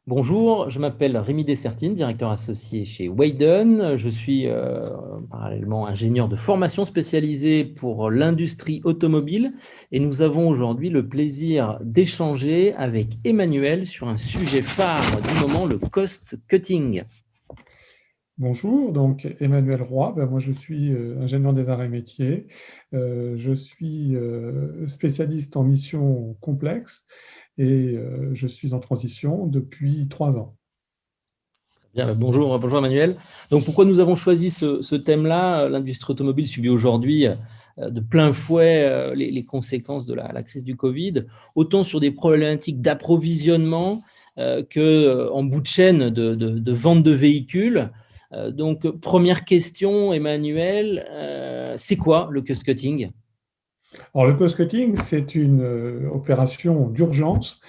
Bonjour, je m'appelle Rémi Dessertine, directeur associé chez Wayden. Je suis parallèlement ingénieur de formation spécialisé pour l'industrie automobile et nous avons aujourd'hui le plaisir d'échanger avec Emmanuel sur un sujet phare du moment, le cost cutting. Bonjour, donc Emmanuel Roy, moi je suis ingénieur des arts et métiers. Je suis spécialiste en missions complexes et je suis en transition depuis 3 ans. Bien, bonjour Emmanuel. Donc pourquoi nous avons choisi ce thème-là? L'industrie automobile subit aujourd'hui de plein fouet les conséquences de la crise du Covid, autant sur des problématiques d'approvisionnement qu'en bout de chaîne de vente de véhicules. Donc première question, Emmanuel, c'est quoi le cost-cutting? Alors le cost-cutting, c'est une opération d'urgence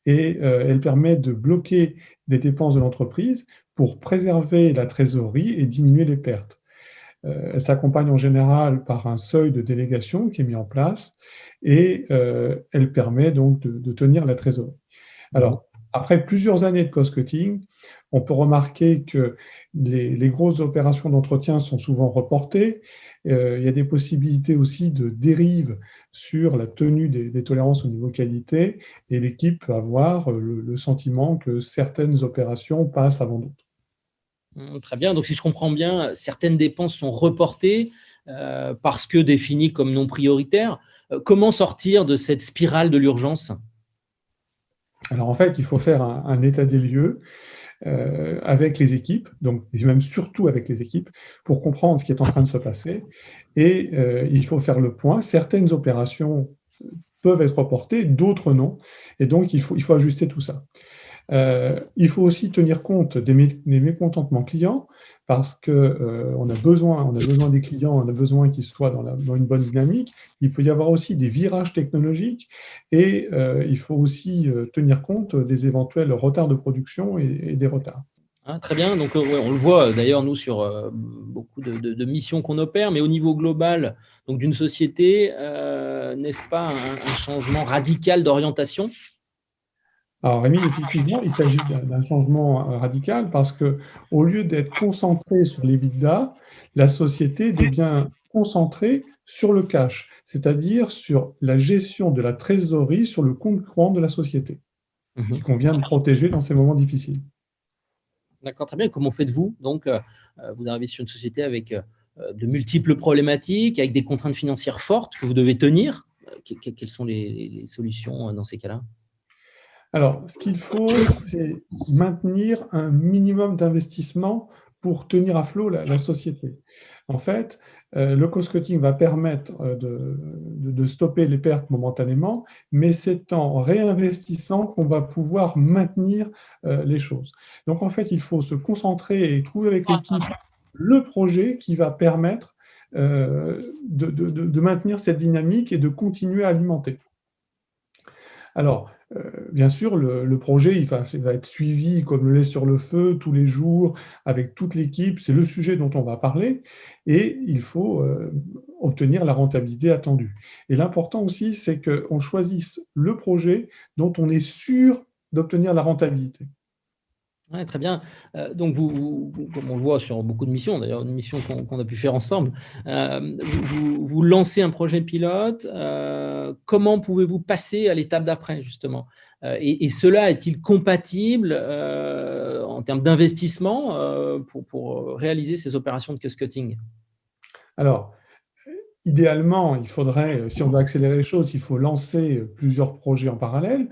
et elle permet de bloquer les dépenses de l'entreprise pour préserver la trésorerie et diminuer les pertes. Elle s'accompagne en général par un seuil de délégation qui est mis en place et elle permet donc de tenir la trésorerie. Mhm. Alors, après plusieurs années de cost-cutting, on peut remarquer que les grosses opérations d'entretien sont souvent reportées. Il y a des possibilités aussi de dérive sur la tenue des tolérances au niveau qualité et l'équipe peut avoir le sentiment que certaines opérations passent avant d'autres. Très bien. Donc, si je comprends bien, certaines dépenses sont reportées parce que définies comme non prioritaires. Comment sortir de cette spirale de l'urgence? Alors en fait, il faut faire un état des lieux avec les équipes, donc et même surtout avec les équipes, pour comprendre ce qui est en train de se passer. Et il faut faire le point. Certaines opérations peuvent être reportées, d'autres non. Et donc, il faut ajuster tout ça. Il faut aussi tenir compte des mécontentements clients parce qu'on a besoin des clients, on a besoin qu'ils soient dans une bonne dynamique. Il peut y avoir aussi des virages technologiques et il faut aussi tenir compte des éventuels retards de production et des retards. Hein, très bien. Donc, ouais, on le voit d'ailleurs, nous, sur beaucoup de missions qu'on opère, mais au niveau global donc d'une société, n'est-ce pas un changement radical d'orientation? Alors Rémi, effectivement, il s'agit d'un changement radical parce que au lieu d'être concentré sur l'EBITDA, la société devient concentrée sur le cash, c'est-à-dire sur la gestion de la trésorerie sur le compte courant de la société, qu'il Mhm. convient de protéger dans ces moments difficiles. D'accord, très bien. Comment faites-vous? Donc, vous arrivez sur une société avec de multiples problématiques, avec des contraintes financières fortes que vous devez tenir. Quelles sont les solutions dans ces cas-là? Alors, ce qu'il faut, c'est maintenir un minimum d'investissement pour tenir à flot la société. En fait, le cost-cutting va permettre de stopper les pertes momentanément, mais c'est en réinvestissant qu'on va pouvoir maintenir les choses. Donc, en fait, il faut se concentrer et trouver avec l'équipe le projet qui va permettre de maintenir cette dynamique et de continuer à alimenter. Alors, bien sûr, le projet, il va être suivi comme le lait sur le feu tous les jours avec toute l'équipe. C'est le sujet dont on va parler et il faut obtenir la rentabilité attendue. Et l'important aussi, c'est qu'on choisisse le projet dont on est sûr d'obtenir la rentabilité. Ouais, très bien. Donc comme on le voit sur beaucoup de missions, d'ailleurs une mission qu'on a pu faire ensemble, vous lancez un projet pilote, comment pouvez-vous passer à l'étape d'après justement? Et cela est-il compatible, en termes d'investissement, pour réaliser ces opérations de cost-cutting? Alors, idéalement, il faudrait, si on veut accélérer les choses, il faut lancer plusieurs projets en parallèle,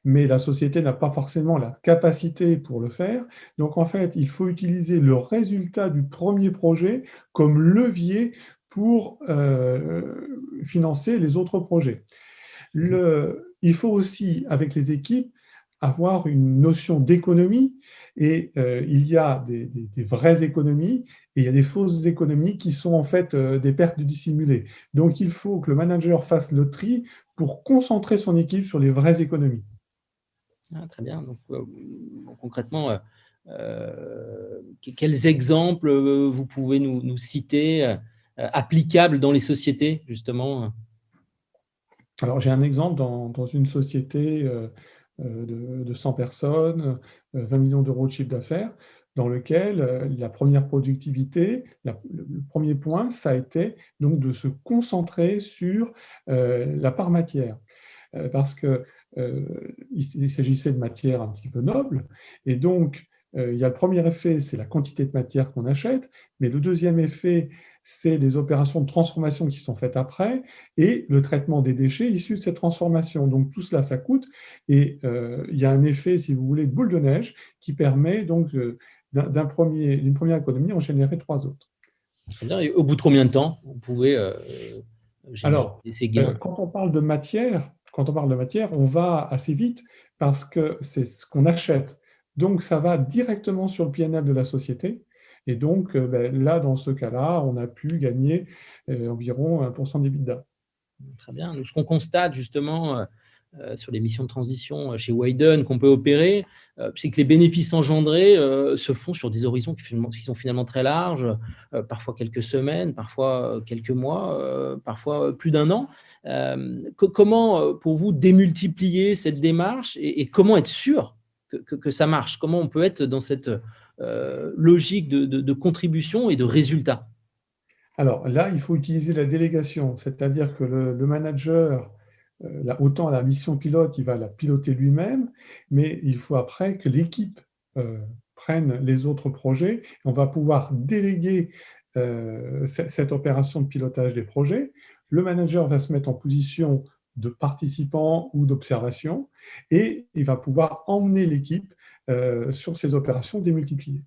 mais la société n'a pas forcément la capacité pour le faire. Donc, en fait, il faut utiliser le résultat du premier projet comme levier pour financer les autres projets. Mmh. Il faut aussi, avec les équipes, avoir une notion d'économie et il y a des vraies économies et il y a des fausses économies qui sont en fait des pertes dissimulées. Donc il faut que le manager fasse le tri pour concentrer son équipe sur les vraies économies. Ah, très bien. Donc, concrètement, quels exemples, vous pouvez nous citer, applicables dans les sociétés justement? Alors j'ai un exemple dans une société de 100 personnes, 20 millions d'euros de chiffre d'affaires, dans lequel la première productivité, le premier point, ça a été donc de se concentrer sur la part matière. Parce que il s'agissait de matières un petit peu nobles, et donc il y a le premier effet, c'est la quantité de matière qu'on achète, mais le deuxième effet, c'est les opérations de transformation qui sont faites après, et le traitement des déchets issus de cette transformation. Donc tout cela, ça coûte, et il y a un effet, si vous voulez, de boule de neige, qui permet donc d'une première économie en générer trois autres. Très bien. Et au bout de combien de temps vous pouvez générer Alors, ces gains? quand on parle de matière, on va assez vite parce que c'est ce qu'on achète. Donc, ça va directement sur le PNL de la société. Et donc, là, dans ce cas-là, on a pu gagner environ 1% d'EBITDA. Très bien. Donc, ce qu'on constate justement sur les missions de transition chez Widen qu'on peut opérer, c'est que les bénéfices engendrés se font sur des horizons qui sont finalement très larges, parfois quelques semaines, parfois quelques mois, parfois plus d'un an. Comment, pour vous, démultiplier cette démarche et comment être sûr que ça marche? Comment on peut être dans cette logique de contribution et de résultat? Alors là, il faut utiliser la délégation, c'est-à-dire que le manager, autant la mission pilote, il va la piloter lui-même, mais il faut après que l'équipe euh, prenne les autres projets. On va pouvoir déléguer cette opération de pilotage des projets. Le manager va se mettre en position de participant ou d'observation et il va pouvoir emmener l'équipe sur ces opérations démultipliées.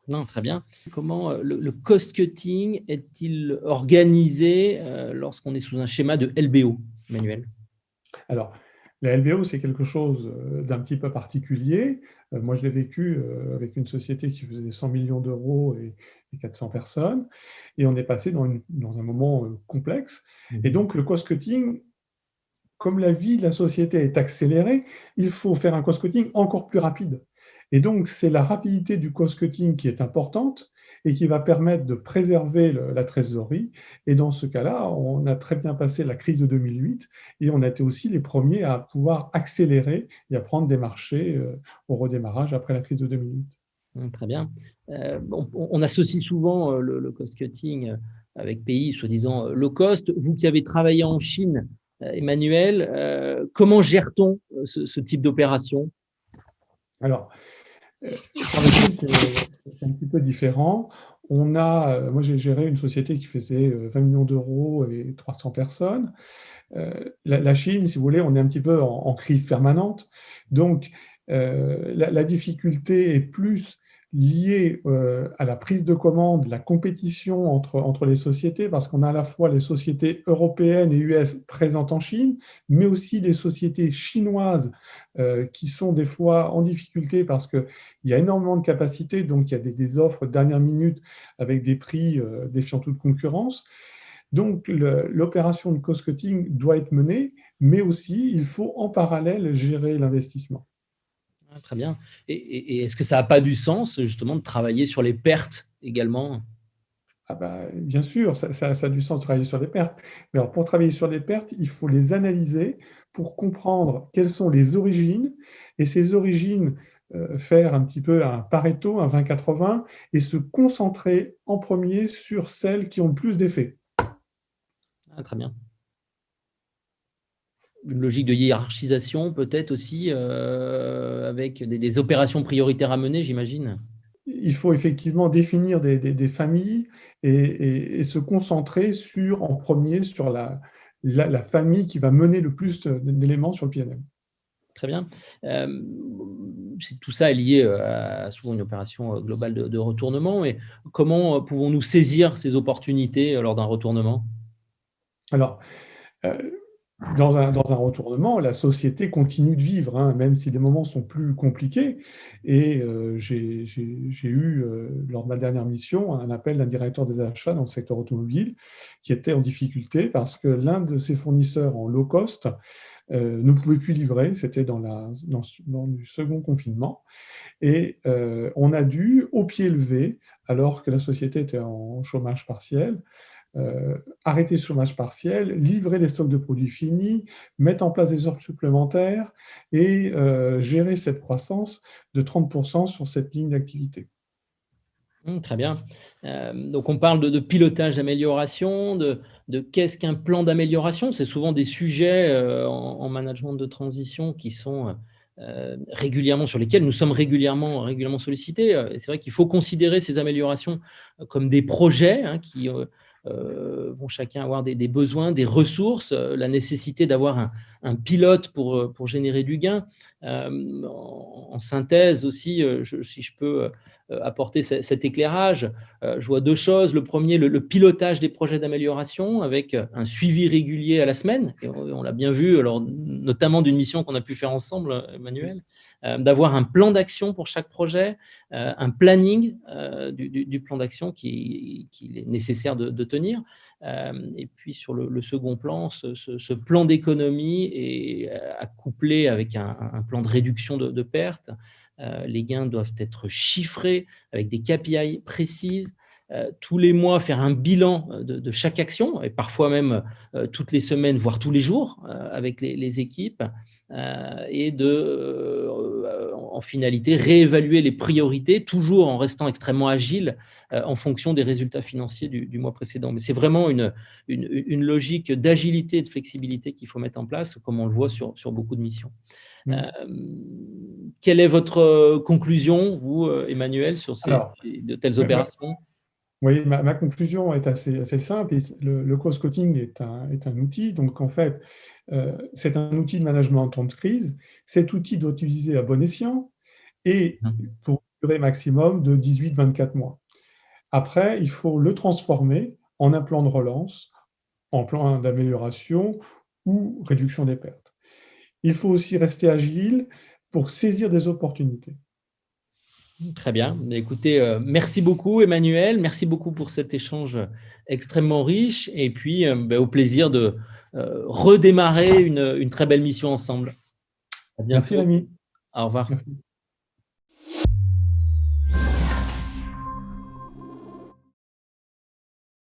Non, très bien. Comment le cost cutting est-il organisé lorsqu'on est sous un schéma de LBO, Emmanuel? Alors, la LBO, c'est quelque chose d'un petit peu particulier. Moi, je l'ai vécu avec une société qui faisait 100 millions d'euros et 400 personnes. Et on est passé dans un moment complexe. Et Mhm. donc, le cost-cutting, comme la vie de la société est accélérée, il faut faire un cost-cutting encore plus rapide. Et donc, c'est la rapidité du cost-cutting qui est importante et qui va permettre de préserver la trésorerie. Et dans ce cas-là, on a très bien passé la crise de 2008 et on a été aussi les premiers à pouvoir accélérer et à prendre des marchés au redémarrage après la crise de 2008. Très bien. On associe souvent le cost cutting avec pays soi-disant low cost. Vous qui avez travaillé en Chine, Emmanuel, comment gère-t-on ce type d'opération? Alors, sur la Chine, c'est un petit peu différent. Moi, j'ai géré une société qui faisait 20 millions d'euros et 300 personnes. La Chine, si vous voulez, on est un petit peu en crise permanente. Donc, la difficulté est plus liée à la prise de commande, la compétition entre les sociétés, parce qu'on a à la fois les sociétés européennes et US présentes en Chine, mais aussi des sociétés chinoises qui sont des fois en difficulté parce qu'il y a énormément de capacités, donc il y a des offres de dernière minute avec des prix défiant toute concurrence. Donc, l'opération de cost-cutting doit être menée, mais aussi, il faut en parallèle gérer l'investissement. Ah, très bien. Et est-ce que ça n'a pas du sens, justement, de travailler sur les pertes également? Ah bah, bien sûr, ça a du sens de travailler sur les pertes. Mais alors, pour travailler sur les pertes, il faut les analyser pour comprendre quelles sont les origines, et ces origines, faire un petit peu un Pareto, un 20-80, et se concentrer en premier sur celles qui ont le plus d'effet. Ah, très bien. Une logique de hiérarchisation peut-être aussi, avec des opérations prioritaires à mener, j'imagine? Il faut effectivement définir des familles et se concentrer en premier sur la famille qui va mener le plus d'éléments sur le PNL. Très bien. Tout ça est lié, à souvent une opération, globale de retournement et comment, pouvons-nous saisir ces opportunités, lors d'un retournement? Alors, dans un retournement, la société continue de vivre, hein, même si les moments sont plus compliqués. Et j'ai eu, lors de ma dernière mission, un appel d'un directeur des achats dans le secteur automobile qui était en difficulté parce que l'un de ses fournisseurs en low cost ne pouvait plus livrer. C'était dans le second confinement. Et on a dû, au pied levé, alors que la société était en chômage partiel, arrêter le chômage partiel, livrer les stocks de produits finis, mettre en place des heures supplémentaires et gérer cette croissance de 30% sur cette ligne d'activité. Très bien. Donc, on parle de pilotage d'amélioration, de qu'est-ce qu'un plan d'amélioration. C'est souvent des sujets en management de transition qui sont régulièrement, sur lesquels nous sommes régulièrement sollicités. Et c'est vrai qu'il faut considérer ces améliorations comme des projets qui vont chacun avoir des besoins, des ressources, la nécessité d'avoir un pilote pour générer du gain. En synthèse aussi, si je peux apporter cet éclairage, je vois deux choses. Le premier, le pilotage des projets d'amélioration avec un suivi régulier à la semaine. Et on l'a bien vu, alors, notamment d'une mission qu'on a pu faire ensemble, Emmanuel, d'avoir un plan d'action pour chaque projet, un planning du plan d'action qu'il est nécessaire de tenir. Et puis, sur le second plan, ce plan d'économie est couplé avec un plan de réduction de pertes. Les gains doivent être chiffrés avec des KPI précises. Tous les mois, faire un bilan de chaque action, et parfois même toutes les semaines, voire tous les jours, avec les équipes, et en finalité, réévaluer les priorités, toujours en restant extrêmement agile en fonction des résultats financiers du mois précédent. Mais c'est vraiment une logique d'agilité et de flexibilité qu'il faut mettre en place, comme on le voit sur beaucoup de missions. Quelle est votre conclusion, vous, Emmanuel, sur de telles opérations? Oui, ma conclusion est assez simple. Le cost-cutting est un outil. Donc, en fait, c'est un outil de management en temps de crise. Cet outil doit être utilisé à bon escient et pour une durée maximum de 18-24 mois. Après, il faut le transformer en un plan de relance, en plan d'amélioration ou réduction des pertes. Il faut aussi rester agile pour saisir des opportunités. Très bien. Écoutez, merci beaucoup, Emmanuel. Merci beaucoup pour cet échange extrêmement riche. Et puis, au plaisir de redémarrer une très belle mission ensemble. À bientôt. Merci, Rémi. Au revoir. Merci.